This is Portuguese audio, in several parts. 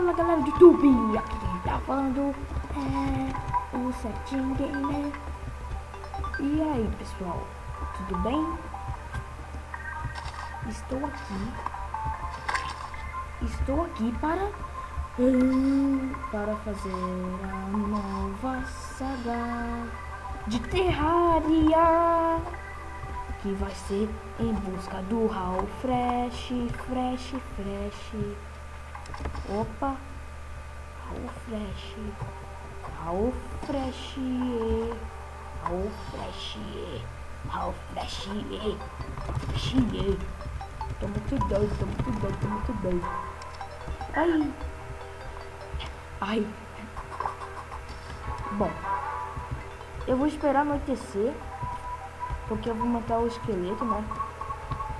Fala galera do YouTube, aqui quem tá falando é o Setinho Gamer. E aí pessoal, tudo bem? Estou aqui para fazer a nova saga de Terraria, que vai ser em busca do Raul Fresh. Opa, Raul Fresh. Tô muito doido. Ai. Bom, eu vou esperar anoitecer, porque eu vou matar o esqueleto, né?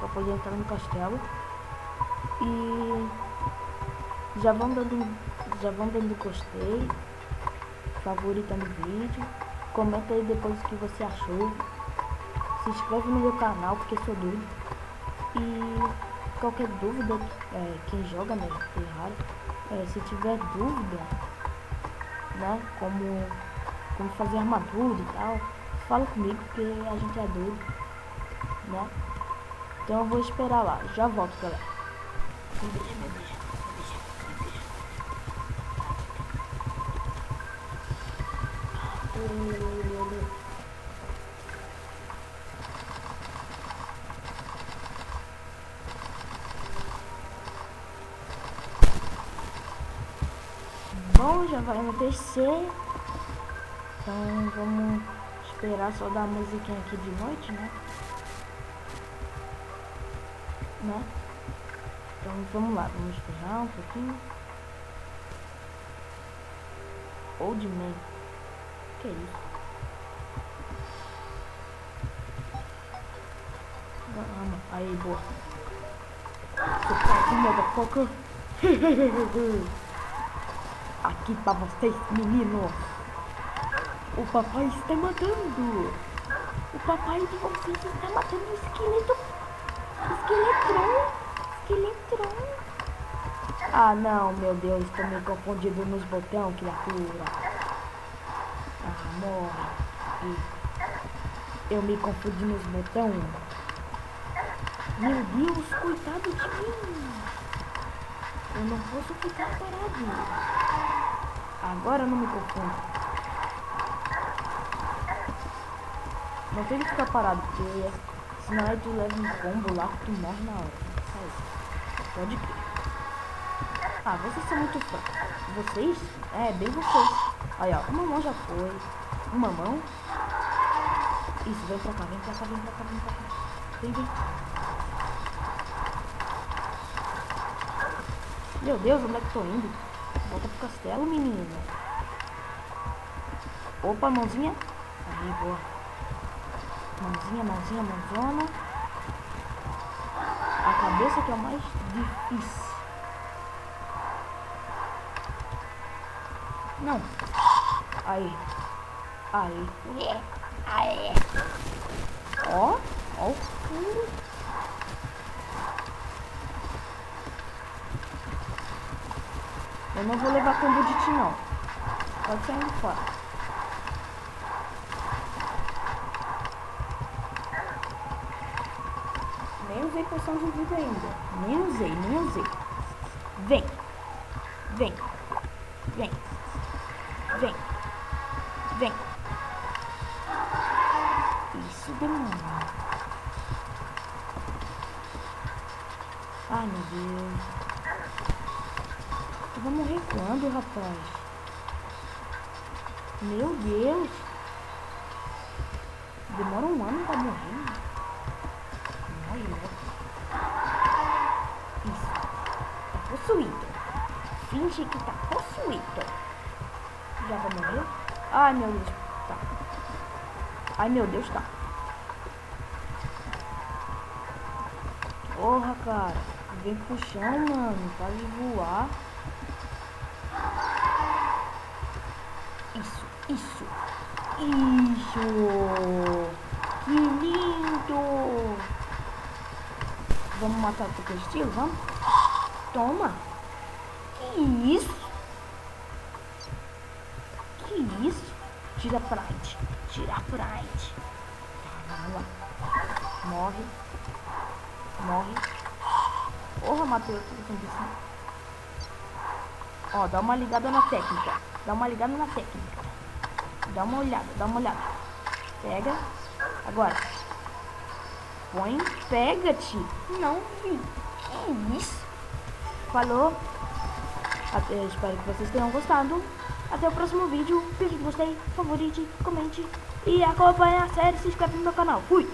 Pra poder entrar no castelo. E já vão dando gostei, favorita no vídeo, comenta aí depois o que você achou, se inscreve no meu canal porque sou doido. E qualquer dúvida, quem joga, né, Terraria, se tiver dúvida, né, como fazer armadura e tal, fala comigo porque a gente é doido, né? Então eu vou esperar lá, já volto, galera. Me deixa. Bom, já vai anoitecer, então vamos esperar só dar a musiquinha aqui de noite, né? Então vamos lá, vamos esperar um pouquinho. Old Man, que é isso? Aí, boa. Motherfucker. Aqui pra vocês, meninos. O papai está matando. O papai de vocês está matando o esqueletron. Ah, não, meu Deus, tô me confundindo nos botões, criatura. Ah, morre. Eu me confundi nos botões. Meu Deus, coitado de mim. Eu não posso ficar parado. Agora eu não me confundo. Não tem que ficar parado, porque senão aí tu leva um combo lá que tu morre na hora. Pode crer. Ah, vocês são muito fracos. Vocês? É, bem vocês. Aí, ó, uma mão já foi. Uma mão. Isso, vem pra cá. Vem. Meu Deus, onde é que tô indo? Volta pro castelo, menino. Opa, mãozinha. Aí, boa. Mãozona. A cabeça que é o mais difícil. Não. Aí. Ó o furo. Eu não vou levar combo de ti, não. Pode sair de fora. Nem usei poção de vida ainda. Nem usei. Vem. Isso, demônio. Ai, meu Deus. Eu vou morrer quando, rapaz? Meu Deus. Demora um ano pra morrer. Isso. Tá possuído. Finge que tá possuído. Já vai morrer? Ai, meu Deus. Tá. Ai, meu Deus, tá. Porra, cara. Vem pro chão, mano. Para de voar. Isso. Que lindo. Vamos matar o teu estilo, vamos? Toma. Que isso? Que isso? Tira a pride. Tira a pride. Vamos lá. Morre. Morre. Porra, matei outro zumbizão. Ó, dá uma ligada na técnica. Dá uma ligada na técnica. Dá uma olhada, dá uma olhada. Pega. Agora. Põe. Pega-te. Não, filho. Que isso? Falou. Espero que vocês tenham gostado. Até o próximo vídeo. Clique em gostei, favorite, comente. E acompanhe a série. Se inscreve no meu canal. Fui!